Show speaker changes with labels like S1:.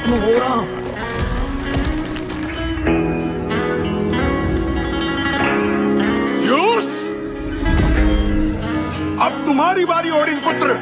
S1: खत्म हो रहा।
S2: ज़्यूस! अब तुम्हारी बारी, ओडिन पुत्र।